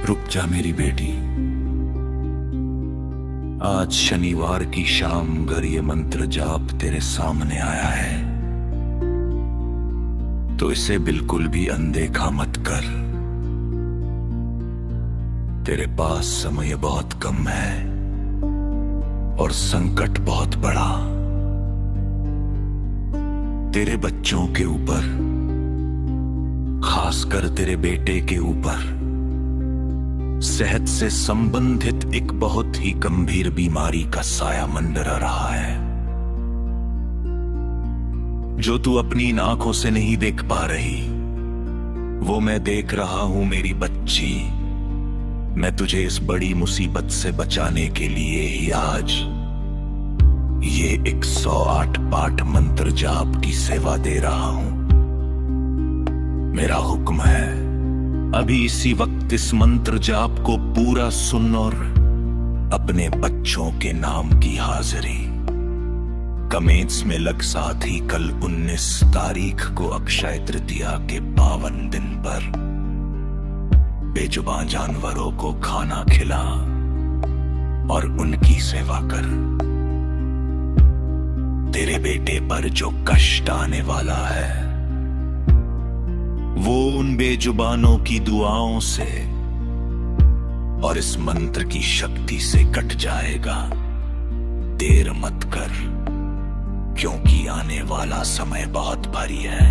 रुक जा मेरी बेटी। आज शनिवार की शाम अगर ये मंत्र जाप तेरे सामने आया है तो इसे बिल्कुल भी अनदेखा मत कर। तेरे पास समय बहुत कम है और संकट बहुत बड़ा तेरे बच्चों के ऊपर, खासकर तेरे बेटे के ऊपर सेहत से संबंधित एक बहुत ही गंभीर बीमारी का साया मंडरा रहा है, जो तू अपनी इन आंखों से नहीं देख पा रही, वो मैं देख रहा हूं मेरी बच्ची। मैं तुझे इस बड़ी मुसीबत से बचाने के लिए ही आज ये 108 पाठ मंत्र जाप की सेवा दे रहा हूं। मेरा हुक्म है, अभी इसी वक्त इस मंत्र जाप को पूरा सुन और अपने बच्चों के नाम की हाजिरी कमेंट्स में लग। साथ ही कल 19 तारीख को अक्षय तृतीया के पावन दिन पर बेजुबान जानवरों को खाना खिला और उनकी सेवा कर। तेरे बेटे पर जो कष्ट आने वाला है वो उन बेजुबानों की दुआओं से और इस मंत्र की शक्ति से कट जाएगा। देर मत कर, क्योंकि आने वाला समय बहुत भारी है।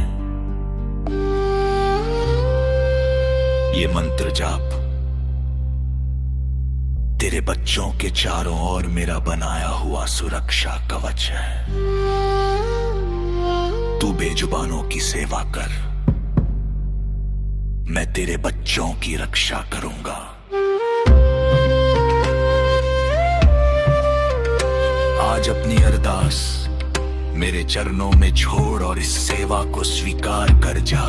ये मंत्र जाप तेरे बच्चों के चारों ओर मेरा बनाया हुआ सुरक्षा कवच है। तू बेजुबानों की सेवा कर, मैं तेरे बच्चों की रक्षा करूंगा। आज अपनी अरदास मेरे चरणों में छोड़ और इस सेवा को स्वीकार कर जा।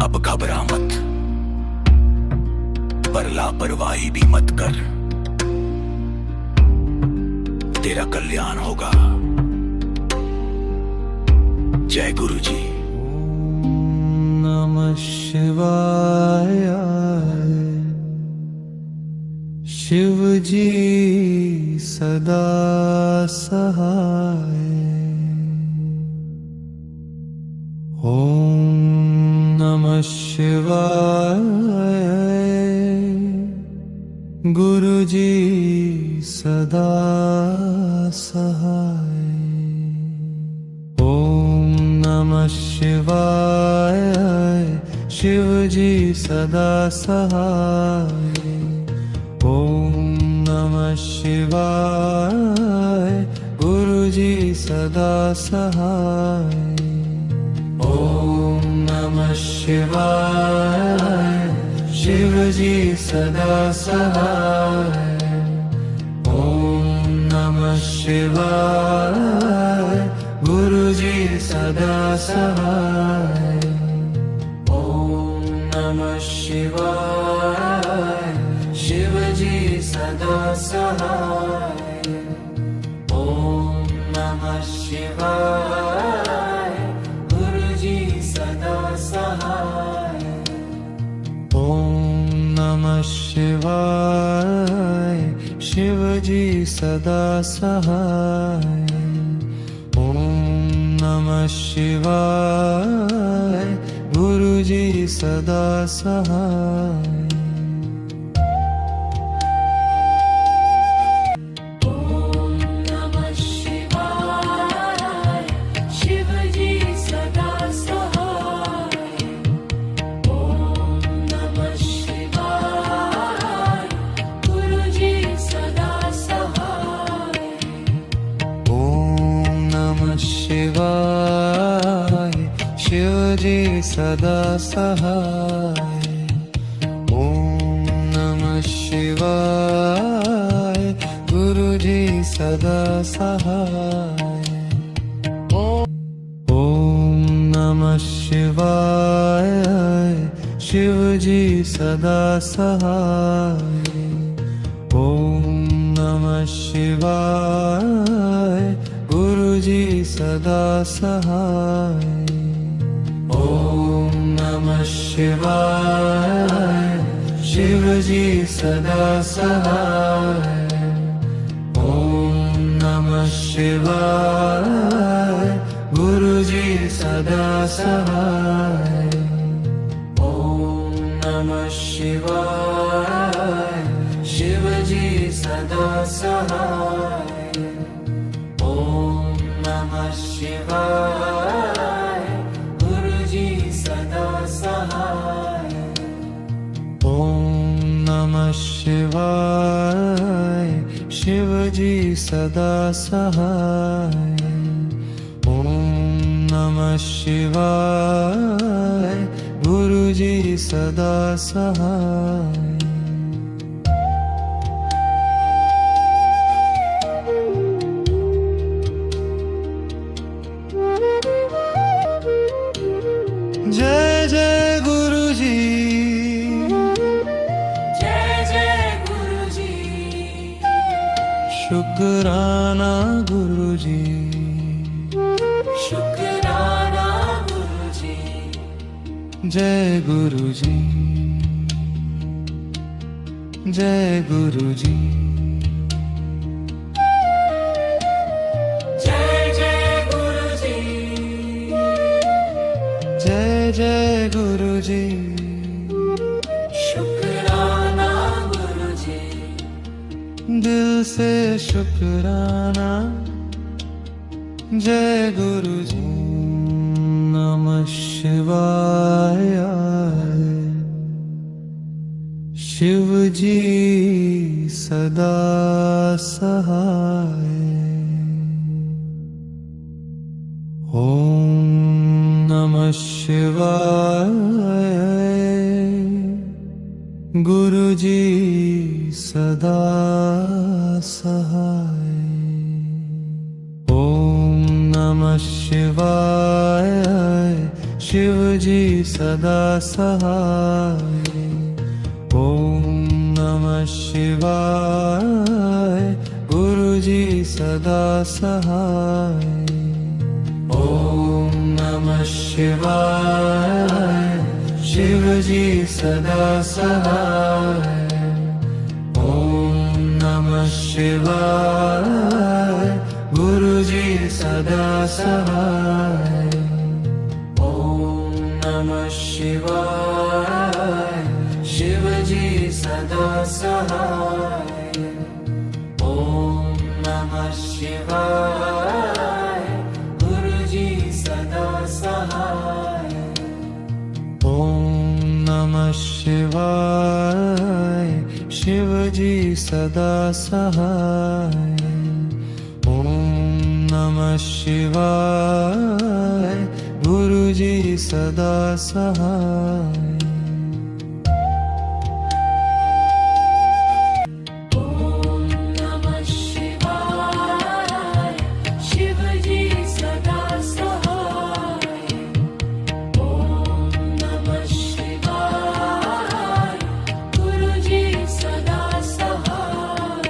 अब घबरा मत, पर लापरवाही भी मत कर। तेरा कल्याण होगा। जय गुरु जी। नमः शिवाय। शिव जी सदा सहाय। ओम नमः शिवाय। गुरु जी सदा सहाय। ओम नमः शिवाय। शिव जी सदा सहाय। ओम नमः शिवाय। गुरु जी सदा सहाय। ओम नमः शिवाय। शिव जी सदा सहाय। ओम नमः शिवाय। गुरु जी सदा सहाय। ओम नमः शिवाय। शिव जी सदा सहाय। ओम नमः शिवाय। गुरु जी सदा सहाय। ओम नमः शिवाय। शिव जी सदा सहाय। ओम नमः शिवाय। गुरु जी सदा सहाय। शिव जी सदा सहाय। ओम नमः शिवाय। गुरु जी सदा सहाय। ओम नमः शिवाय। शिव जी सदा सहाय। ओम नमः शिवाय। गुरु जी सदा सहाय। ओम नमः शिवाय। शिवजी सदा सहाय। ओम नमः शिवाय गुरुजी सदा सहाय। ओम नमः शिवाय शिवजी सदा सहाय। ओम नमः शिवाय गुरुजी सदा सहाय। ओम नमः शिवाय शिवजी सदा सहाय। ओम नमः शिवाय गुरुजी सदा सहाय। जय जय गुरुजी, जय जय गुरुजी, शुक्राना गुरुजी। शुक्राना गुरुजी। जय गुरुजी, जय गुरुजी। जय जय गुरुजी, जय जय गुरुजी। शुक्राना गुरुजी। दिल से शुक्राना। जय गुरुजी। नमः शिवाय शिवजी सदा सहाय। ओम नमः शिवाय गुरुजी सदा सहाय। ओम नमः शिवाय शिवजी सदा सहाय। ओम नमः शिवाय गुरुजी सदा सहाय। ओम नमः शिवाय शिवजी सदा सहाय। ओम नमः शिवाय गुरुजी सदा सहाय। ओम नमः शिवाय शिवजी सदा सहाय। ओम नमः शिवाय गुरुजी सदा सहाय। ओम नमः शिवाय शिवजी सदा सहाय। ओम नमः शिवाय गुरुजी सदा सहाय। ओम नमः शिवाय शिवजी सदा सहाय। ओम नमः शिवाय गुरुजी सदा सहाय।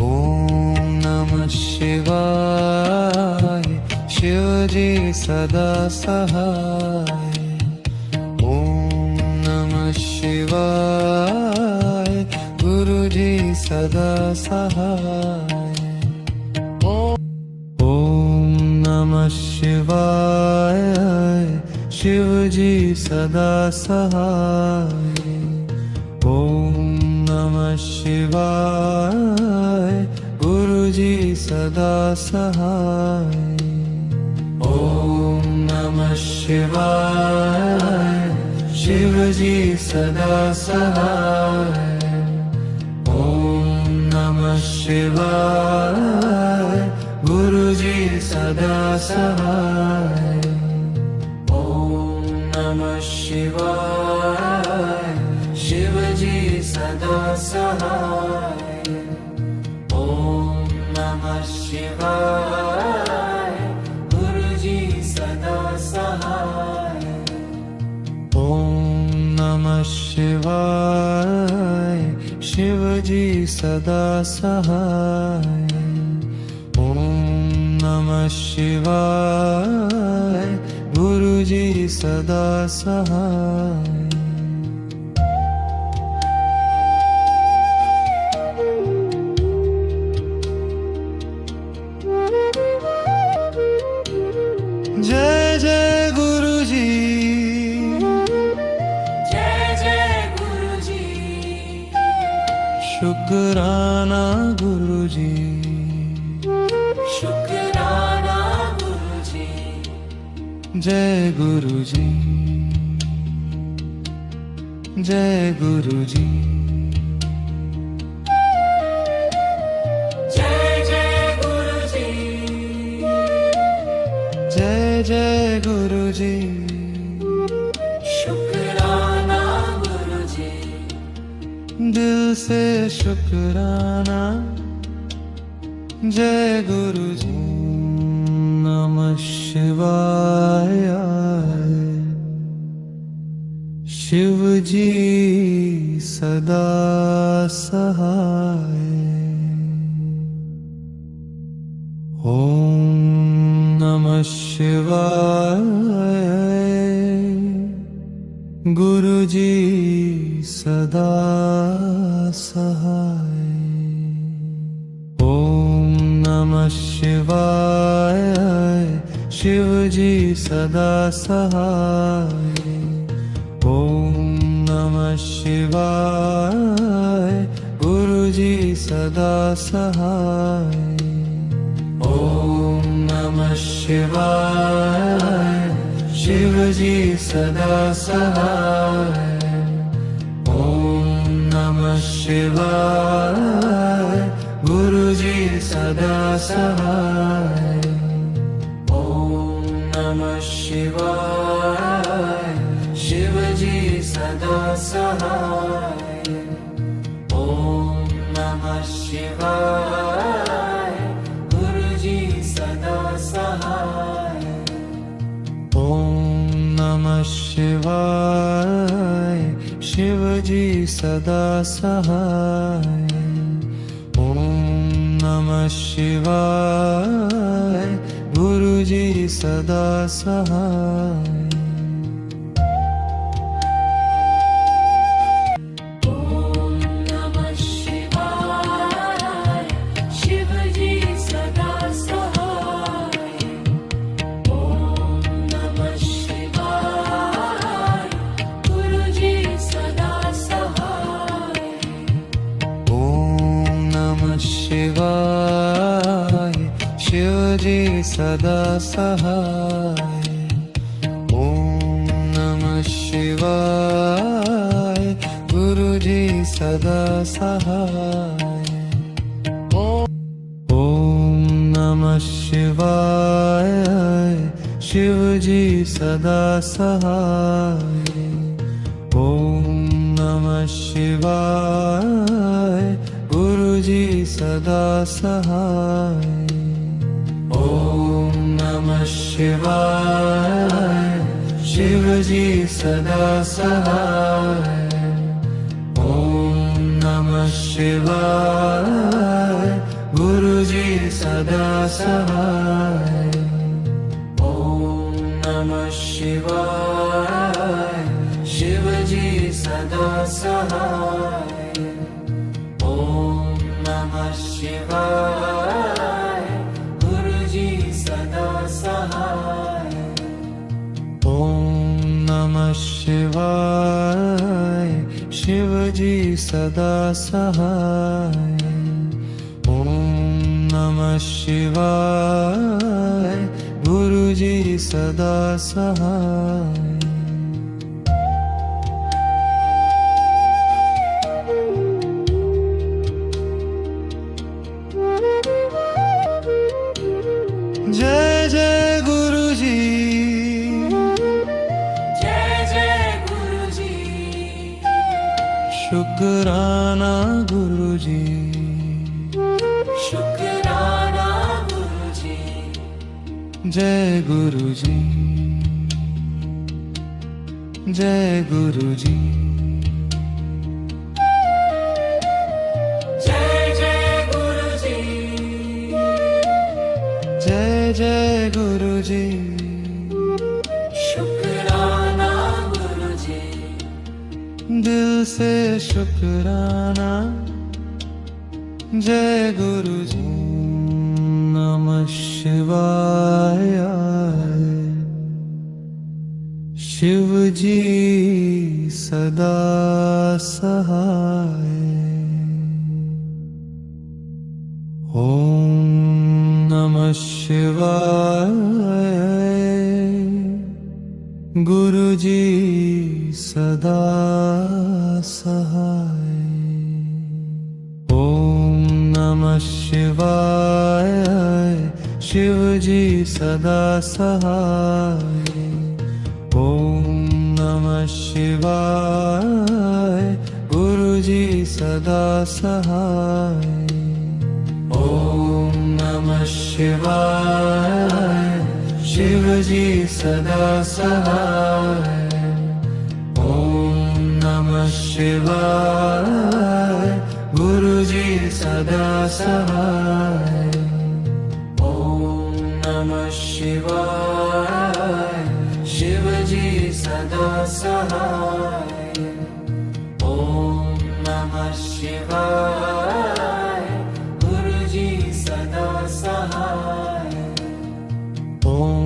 ओम नमः शिवाय शिवजी सदा सहाय। ओम नमः शिवाय गुरुजी सदा सहाय। ओम नमः शिवाय शिवजी सदा सहाय। ओम नमः शिवाय गुरुजी सदा सहाय। ओम नमः शिवाय शिवजी सदा सहाय। ओम नमः शिवाय गुरुजी सदा सहाय। ओम नमः शिवाय शिवजी सदा सहाय। ओम नमः शिवाय गुरुजी सदा सहाय। ओम नमः शिवाय शिवजी सदा सहाय। ओम नमः शिवाय गुरुजी सदा सहाय। शुक्राना गुरुजी, शुक्राना गुरुजी, जय गुरुजी, जय गुरुजी, जय जय गुरुजी, जय जय गुरुजी, शुक्राना गुरुजी, दिल से शुक्राना, जय गुरुजी। नमः शिवाय, शिव जी सदा सहाय। ओम नमः शिवाय, गुरुजी सदा सहाय। ओम नमः शिवाय, शिवजी सदा सहाय। ओम नमः शिवाय, गुरुजी सदा सहाय। ओम नमः शिवाय, शिवजी सदा सहाय। ओम नमः शिवाय, गुरुजी सदा सहाय। ओम नमः शिवाय, शिवजी सदा सहाय। ओम नमः शिवाय, गुरुजी सदा सहाय। ओम नमः शिवाय, शिवजी सदा सहाय। ओम नमः शिवाय, गुरुजी सदा सहाय। ओम नमः शिवाय, शिवजी सदा सहाय। ओम नमः शिवाय, गुरुजी सदा सहाय। ओम नमः शिवाय, शिवजी सदा सहाय। ओम नमः शिवाय, गुरुजी सदा सहाय। ओम नमः शिवाय, शिवजी सदा सहाय। ओम नमः शिवाय, गुरुजी सदा सहाय। ओम नमः शिवाय, शिवजी सदा सहाय। ओम नमः शिवाय, गुरुजी सदा सहाय। ओम नमः शिवाय, शिवजी सदा सहाय। ओम नमः शिवाय, गुरुजी सदा सहाय। ओम नमः शिवाय, शिवजी सदा सहाय। ओम नमः शिवाय, गुरुजी सदा सहाय। जय जय गुरुजी, जय जय गुरुजी, शुक्राना गुरुजी, शुक्राना गुरुजी, जय गुरुजी, जय गुरुजी। जय जय गुरुजी, जय जय गुरुजी, शुक्राना गुरुजी, दिल से शुक्राना, जय गुरुजी। नमः शिवाय, शिवजी सदा सहाय। शिवाय गुरुजी सदा सहाय ओम नमः शिवाय शिवजी सदा सहाय ओम नमः शिवाय गुरुजी सदा सहाय ओम नमः शिवाय शिवजी सदा सहाय ओम नमः शिवाय गुरुजी सदा सहाय ओम नमः शिवाय शिवजी सदा सहाय ओम नमः शिवाय गुरुजी सदा सहाय ओम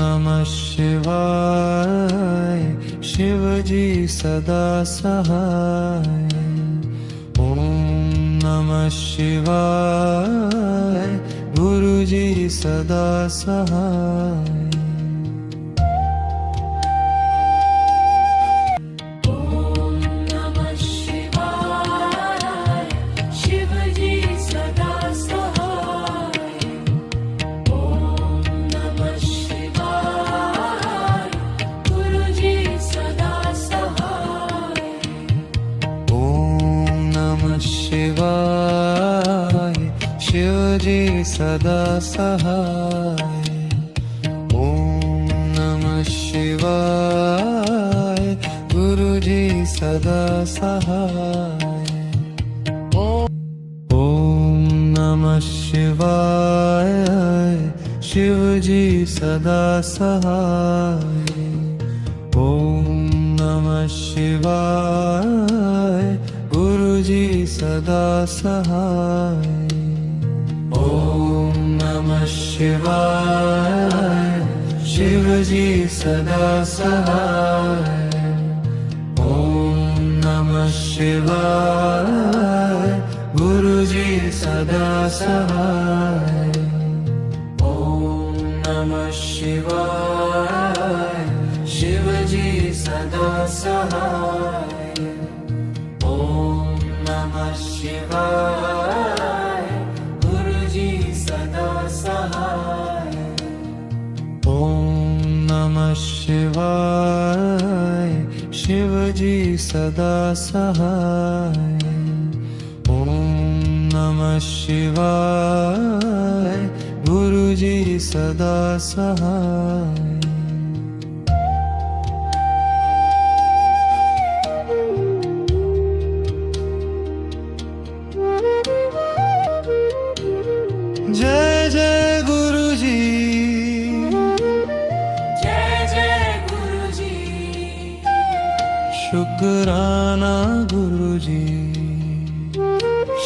नमः शिवाय शिवजी सदा सहाय ओम नमः शिवाय गुरुजी सदा सहाय शिवाय शिवजी सदा सहाय ओम नमः शिवाय गुरुजी सदा सहाय ओम नमः शिवाय शिवजी सदा सहाय ओम नमः शिवाय गुरुजी सदा सहाय ओम नमः शिवाय शिवजी सदा सहाय ओम नमः शिवाय गुरुजी सदा सहाय ओम नमः शिवाय शिवजी सदा सहाय ओम नमः शिवाय गुरुजी सदा सहाय ओम नमः शिवाय शिवजी सदा सहाय ओम नमः शिवाय गुरुजी सदा सहाय जय जय गुरुजी जय जय गुरुजी शुक्राना गुरुजी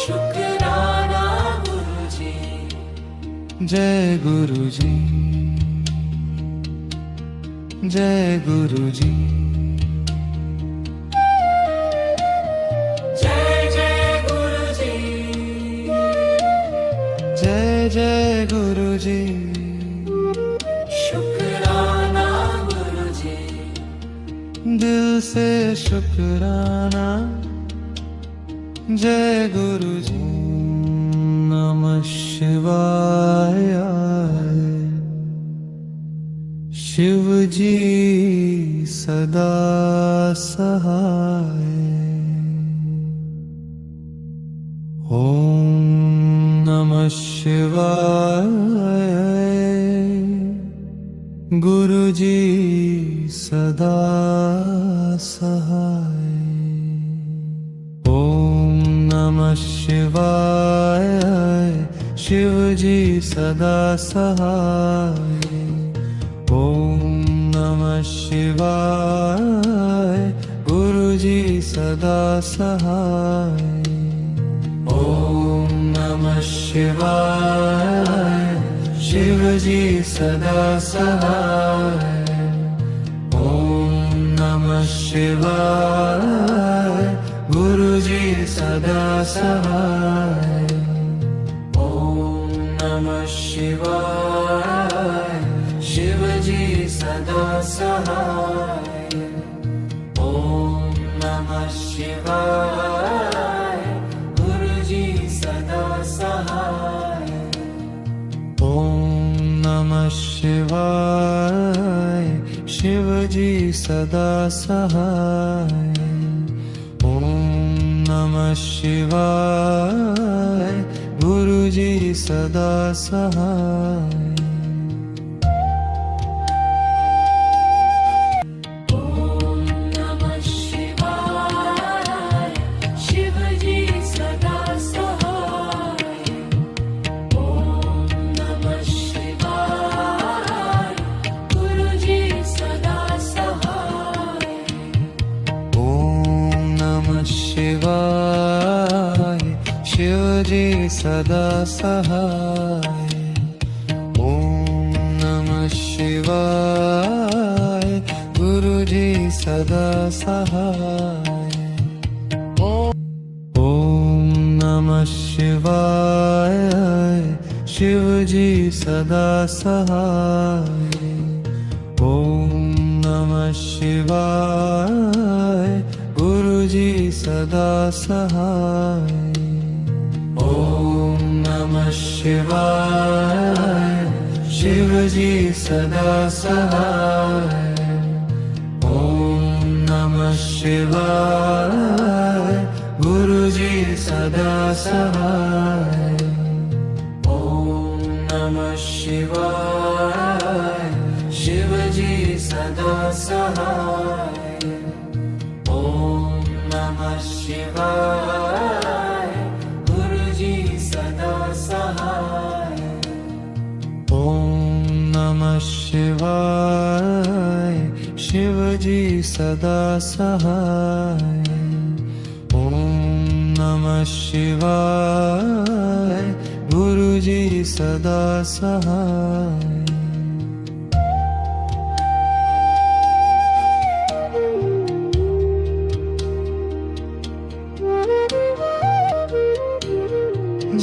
शुक्राना गुरुजी जय गुरुजी जय गुरुजी जय जय गुरुजी जय जय गुरुजी शुक्राना गुरुजी दिल से शुक्राना जय गुरुजी नमः शिवाय शिवजी सदा सहाय ओम नमः शिवाय गुरुजी सदा सहाय ओम नमः शिवाय शिवजी सदा सहाय ओम नमः शिवाय गुरुजी सदा सहाय ओम नमः शिवाय शिवजी सदा सहाय ओम नमः शिवाय गुरुजी सदा सहाय ओम नमः शिवाय सहाय ओम नमः शिवाय गुरुजी सदा सहाय ओम नमः शिवाय शिवजी सदा सहाय ओम नमः शिवाय गुरुजी सदा सहाय शिवजी सदा सहाय ओम नमः शिवाय गुरुजी सदा सहाय ओम नमः शिवाय शिवजी सदा सहाय ओम नमः शिवाय गुरुजी सदा सहाय ओम नमः शिवाय शिवजी सदा सहाय ओम नमः शिवाय गुरुजी सदा सहाय ओम नमः शिवाय शिवजी सदा सहाय ओम नमः शिवाय गुरुजी सदा सहाय ओम नमः शिवाय शिवजी सदा सहाय ओम नमः शिवाय गुरुजी सदा सहाय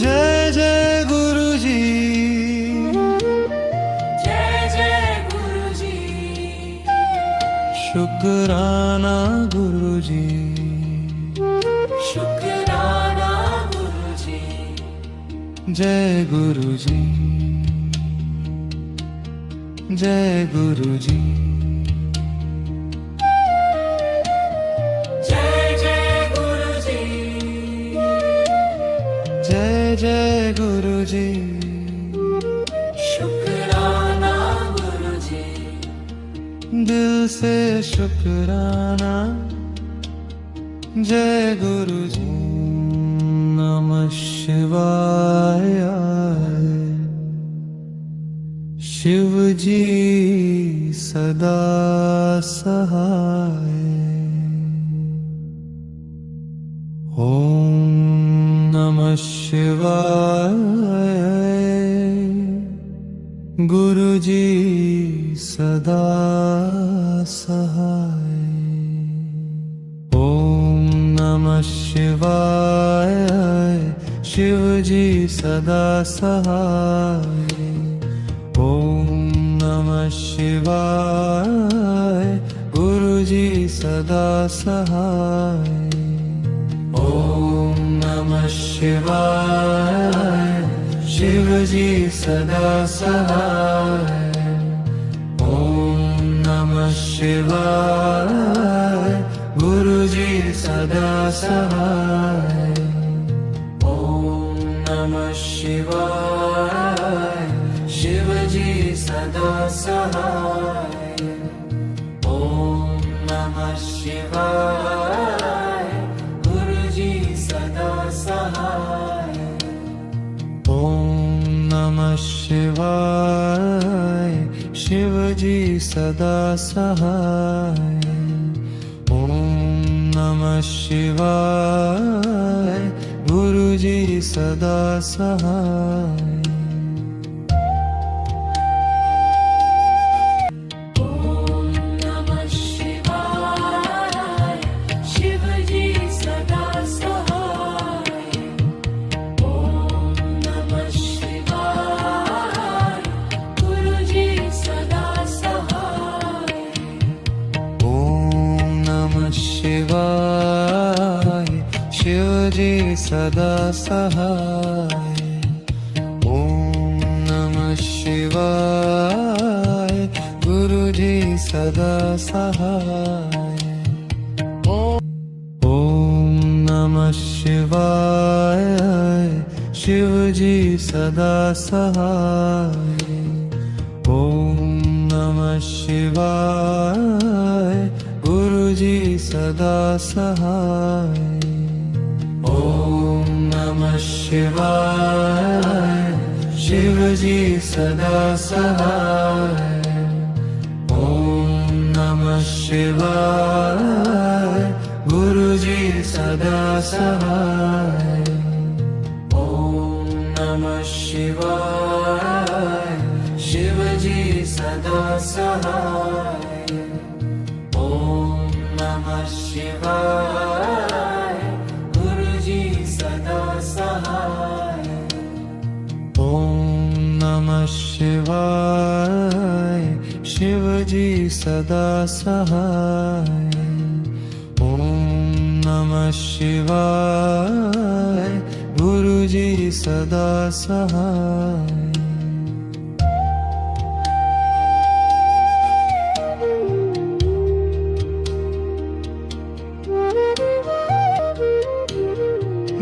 जय जय गुरुजी जय जय गुरुजी शुक्राना गुरुजी शुक्राना गुरुजी जय गुरुजी जय गुरुजी जय जय गुरुजी जय जय गुरुजी शुक्राना गुरुजी दिल से शुक्राना जय गुरुजी नमः शिवाय शिवजी सदा सहाय ओम नमः शिवाय गुरुजी सदा सहाय ओम नमः शिवाय शिवजी सदा सहाय ओम नमः शिवाय गुरुजी सदा सहाय ओम नमः शिवाय शिवजी सदा सहाय ओम नमः शिवाय गुरुजी सदा सहाय ओम नमः शिवाय शिवजी सदा सहाय ओम नमः शिवाय गुरुजी सदा सहाय ओम नमः शिवाय शिवजी सदा सहाय ओम नमः शिवाय गुरुजी सदा सहाय शिवजी सदा सहाय ओम नमः शिवाय गुरुजी सदा सहाय ओम नमः शिवाय शिवजी सदा सहाय ओम नमः शिवाय गुरुजी सदा सहाय ओम नमः शिवाय शिवजी सदा सहाय ओम नमः शिवाय गुरुजी सदा सहाय ओम नमः शिवाय शिवजी सदा सहाय ओम नमः शिवाय गुरुजी सदा सहाय ओम नमः शिवाय शिवजी सदा सहाय ओम नमः शिवाय गुरुजी सदा सहाय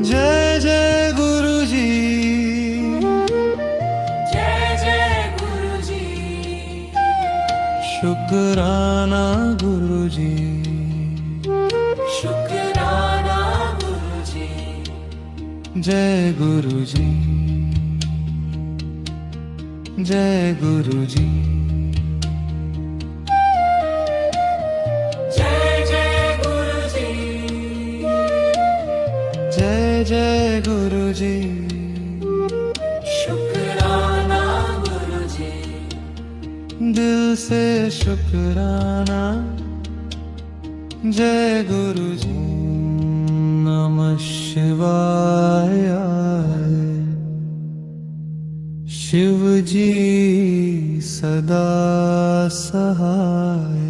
जय जय गुरुजी जय जय गुरुजी शुक्राना गुरुजी शुक्राना गुरुजी जय गुरुजी जय गुरुजी जय जय गुरुजी जय जय गुरुजी शुक्राना गुरुजी दिल से शुक्राना जय गुरुजी नमः शिवाय शिवजी सदा सहाय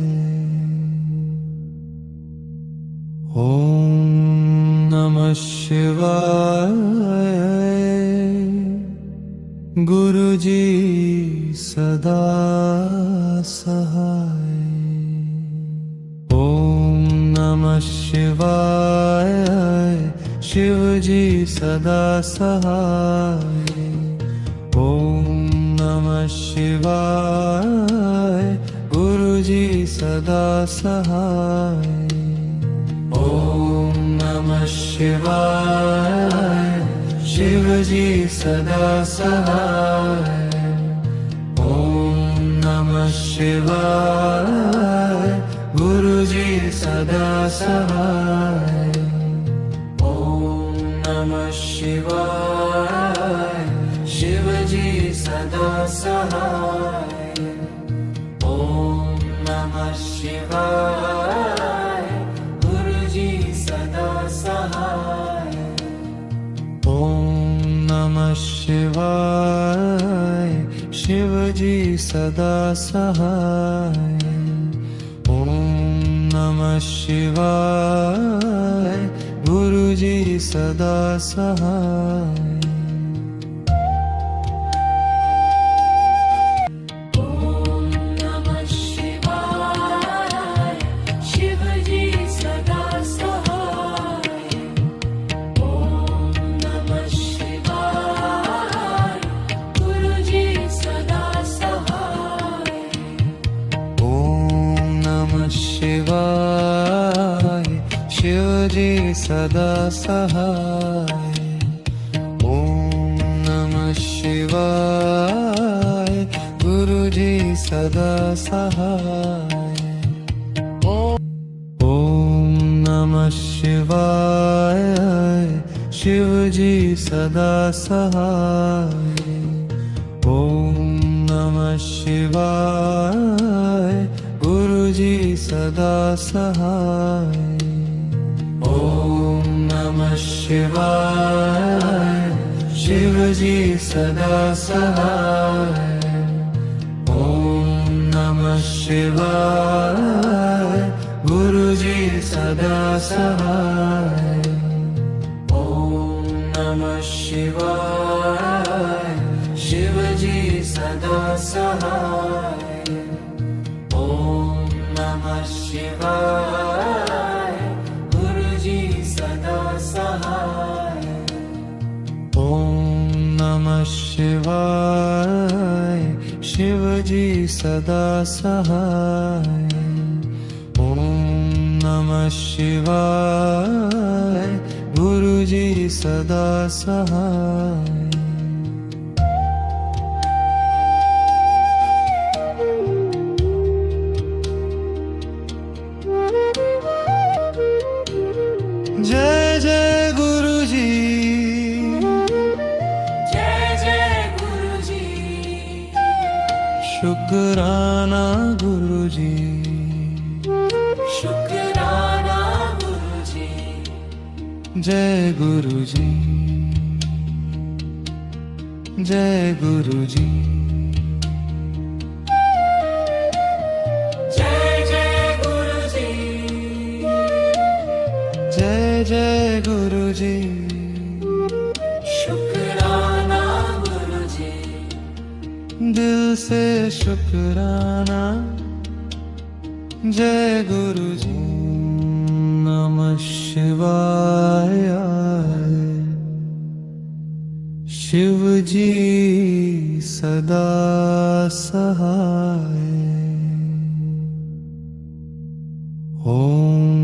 ओम नमः शिवाय गुरुजी सदा सहाय ओम नमः शिवाय शिवजी सदा सहाय ओम नमः शिवाय गुरुजी सदा सहाय ओम नमः शिवाय शिवजी सदा सहाय ओम नमः शिवाय गुरुजी सदा सहाय ओम नमः शिवाय शिवजी सदा सहाय ओम नमः शिवाय गुरुजी सदा सहाय ओम नमः शिवाय शिवजी सदा सहाय ओम नमः शिवाय गुरुजी सदा सहाय ओम नमः शिवाय शिवजी सदा सहाय ओम नमः शिवाय गुरुजी सदा सहाय ओम नमः शिवाय शिवजी सदा सहाय ओम नमः शिवाय गुरुजी सदा सहाय ओम नमः शिवाय शिवजी सदा सहाय ओम नमः शिवाय गुरुजी सदा सहाय ओम नमः शिवाय शिवजी सदा सहाय ओम नमः शिवाय गुरुजी सदा सहाय ओम नमः शिवाय शिवजी सदा सहाय ओम नमः शिवाय गुरुजी सदा सहाय ओम नमः शिवाय शिवजी सदा सहाय ओम नमः शिवाय गुरुजी सदा सहाय जय जय गुरुजी जय जय गुरुजी शुक्राना गुरुजी शुक्राना गुरुजी जय गुरुजी जय गुरुजी जय जय गुरुजी जय जय गुरुजी शुक्राना गुरुजी दिल से शुक्राना जय गुरुजी नमः शिवाय शिवजी सदा सहाय ओम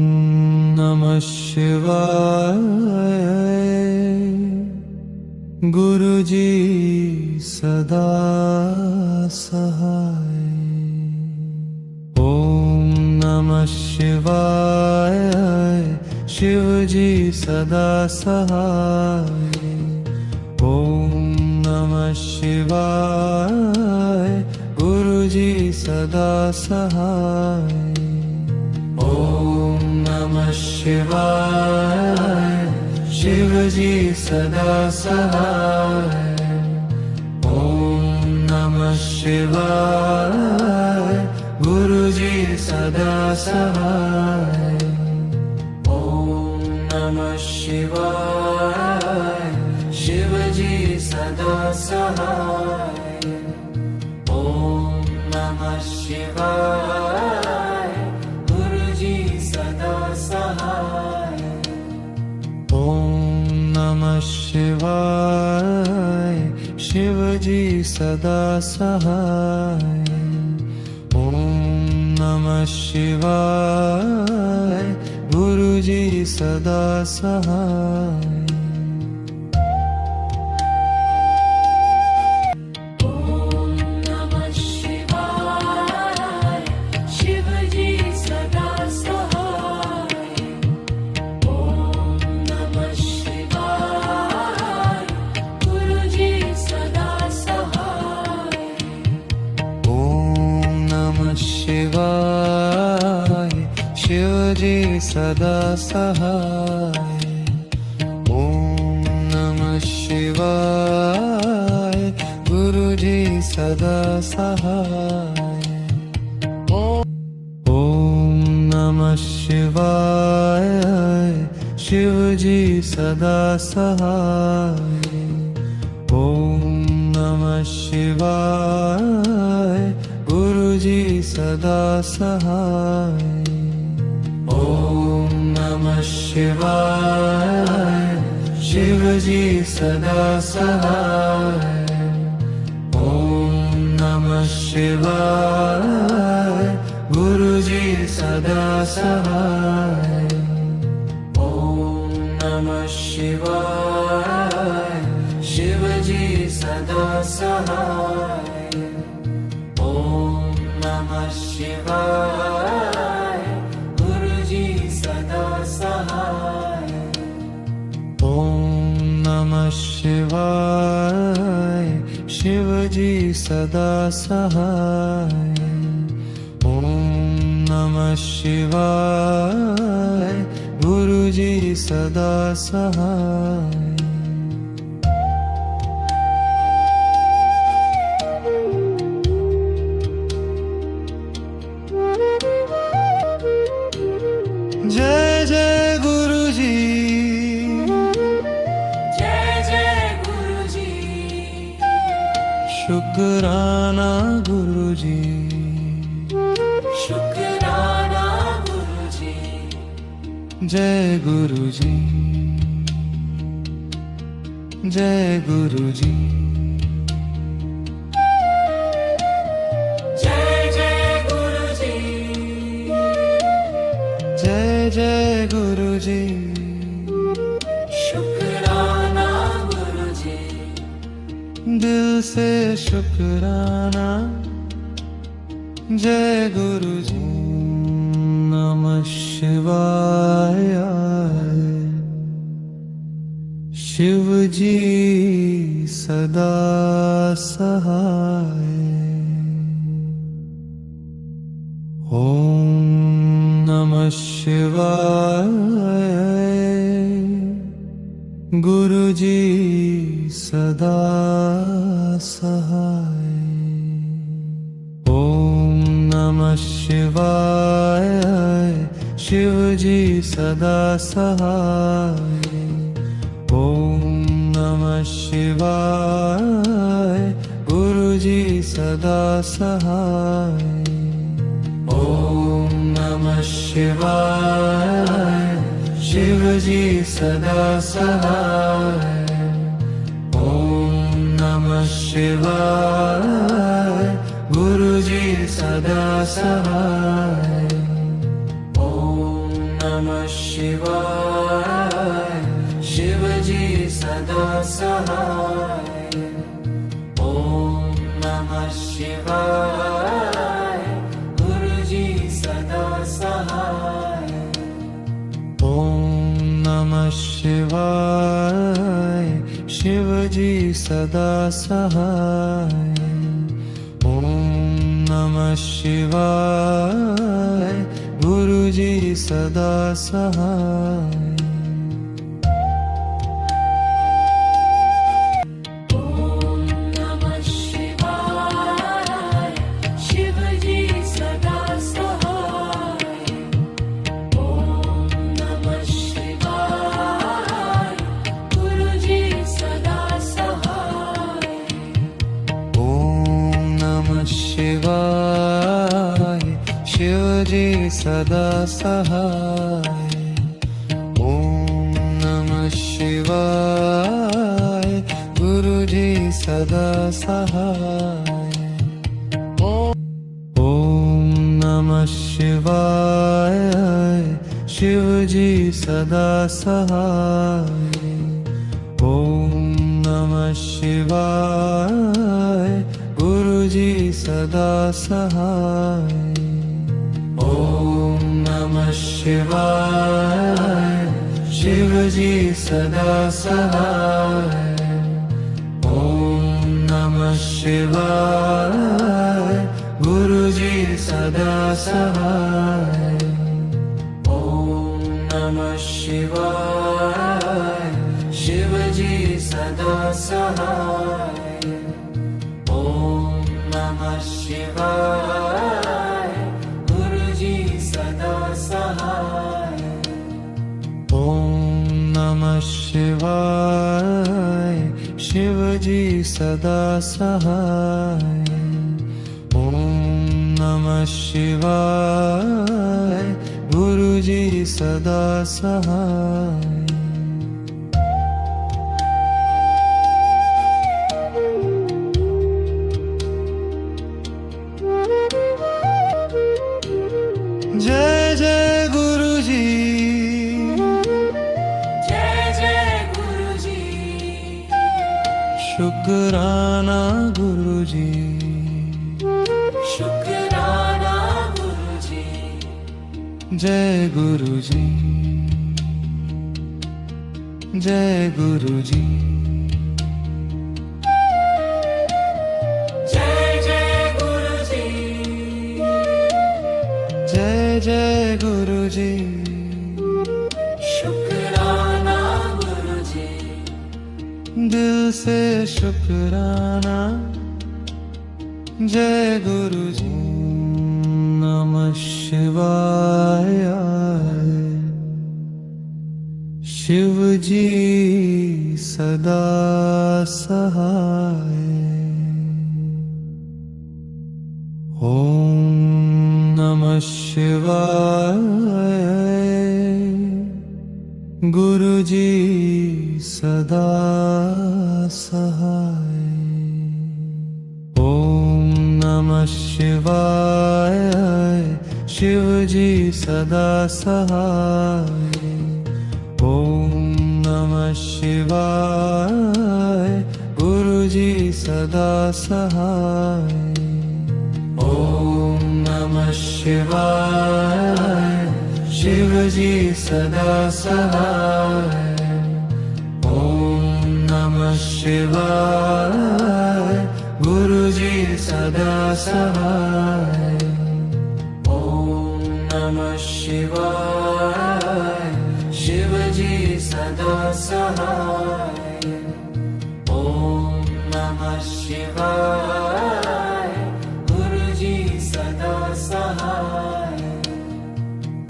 नमः शिवाय गुरुजी सदा सहाय ओम नमः शिवाय शिवजी सदा सहाय ओम नमः शिवाय गुरुजी सदा सहाय ओम नमः शिवाय शिवजी सदा सहाय ओम नमः शिवाय गुरुजी सदा सहाय ओम नमः शिवाय शिवजी सदा सहाय ओम नमः शिवाय गुरुजी सदा सहाय ओम नमः शिवाय शिवजी सदा सहाय ओम नमः शिवाय गुरुजी सदा सहाय ओम नमः शिवाय शिवजी सदा सहाय ओम नमः शिवाय गुरुजी सदा सहाय ओम नमः शिवाय शिवजी सदा सहाय ओम नमः शिवाय गुरुजी सदा सहाय ओम नमः शिवाय शिवजी सदा सहाय ओम नमः शिवाय गुरुजी सदा सहाय ओम नमः शिवाय शिवजी सदा सहाय ओम नमः शिवाय गुरुजी सदा सहाय ओम नमः शिवाय शिवजी सदा सहाय ओम नमः शिवाय गुरुजी सदा सहाय ओम नमः शिवाय शिवजी सदा सहाय ओम नमः शिवाय गुरुजी सदा सहाय जय जय गुरुजी जय जय शुक्राना गुरुजी, शुक्राना गुरुजी, जय गुरुजी, जय गुरुजी, जय जय गुरुजी, जय जय गुरुजी, शुक्राना गुरुजी, दिल से शुक्राना, जय गुरुजी। नमः शिवाय, शिव जी सदा सहाय। ओम नमः शिवाय, गुरुजी सदा सहाय। ओम नमः शिवाय, शिवजी सदा सहाय। ओम नमः शिवाय, गुरुजी सदा सहाय। ओम नमः शिवाय, शिवजी सदा सहाय। ओम नमः शिवाय, गुरुजी सदा सहाय। ओम नमः शिवाय, शिवजी सदा सहाय। ओम नमः शिवाय, गुरुजी सदा सहाय। ओम नमः शिवाय, शिवजी सदा सहाय। ओम नमः शिवाय, गुरुजी सदा सहाय। ओम नमः शिवाय, शिवजी सदा सहाय। ओम नमः शिवाय, गुरुजी सदा सहाय। ओम नमः शिवाय, शिवजी सदा सहाय। ओम नमः शिवाय, गुरुजी सदा सहाय। ओम नमः शिवाय, शिवजी सदा सहाय। ओम नमः शिवाय, गुरुजी सदा सहाय। ओम नमः शिवाय, शिवजी सदा सहाय। ओम नमः शिवाय, गुरुजी सदा सहाय। ओम नमः शिवाय, शिवजी सदा सहाय। ओम नमः शिवाय, गुरुजी सदा सहाय। ओम नमः शिवाय, शिवजी सदा सहाय। ओम नमः शिवाय, गुरुजी सदा सहाय। जय जय गुरुजी, जय जय गुरुजी, शुक्राना गुरुजी, शुक्राना गुरुजी, जय गुरुजी, जय गुरुजी, जय जय गुरुजी, जय जय गुरुजी, शुक्राना गुरुजी, दिल से शुक्राना, जय गुरुजी। नमः शिवाय, शिवजी सदा सहाय। शिवाय गुरुजी सदा सहाय। ओम नमः शिवाय शिवजी सदा सहाय। ओम नमः शिवाय गुरुजी सदा सहाय। ओम नमः शिवाय शिवजी सदा सहाय। ओम नमः शिवाय गुरुजी सदा सहाय। ओम नमः शिवाय शिवजी सदा सहाय। ओम नमः शिवाय गुरुजी सदा सहाय।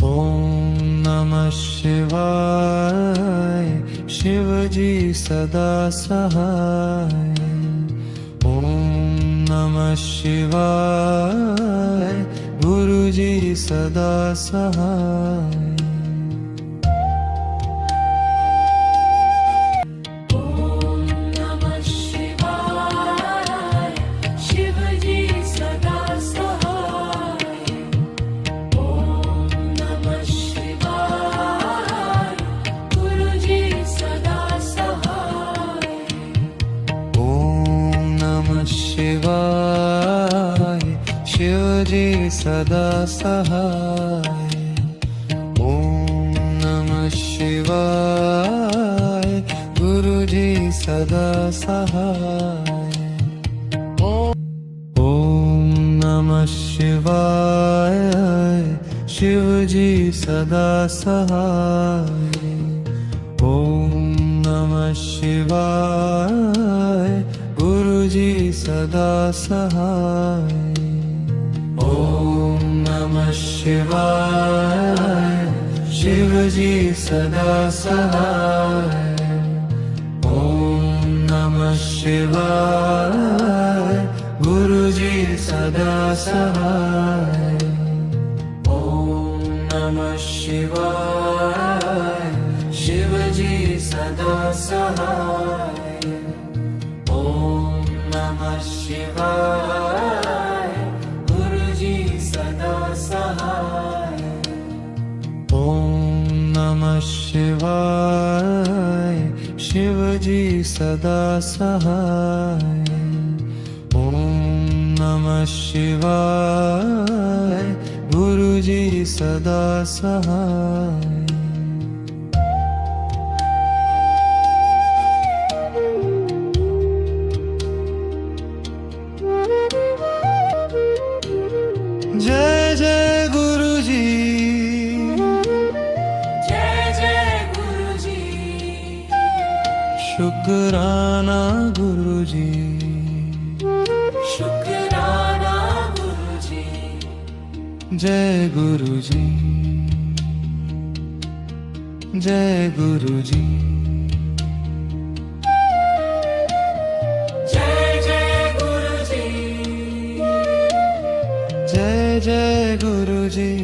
ओम नमः शिवाय शिवजी सदा सहाय। ओम नमः शिवाय गुरुजी सदा सहाय। शिवाय शिवजी सदा सहाय। ओम नमः शिवाय गुरुजी सदा सहाय। ओम नमः शिवाय शिवजी सदा सहाय। ओम नमः शिवाय गुरुजी सदा सहाय। ओम नमः शिवाय शिवजी सदा सहाय। ओम नमः शिवाय गुरुजी सदा सहाय। ओम नमः शिवाय शिवजी सदा सहाय। ओम नमः शिवाय गुरुजी सदा सहाय। ओम नमः शिवाय शिवजी सदा सहाय। ओम नमः शिवाय गुरुजी सदा सहाय। जय जय गुरुजी जय जय गुरुजी। शुक्राना गुरुजी। शुक्राना गुरुजी। जय गुरुजी जय गुरुजी। जय जय गुरुजी। जय जय गुरुजी।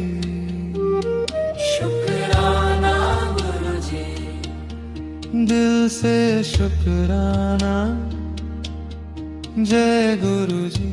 शुक्राना गुरुजी। दिल से शुक्राना। जय गुरुजी।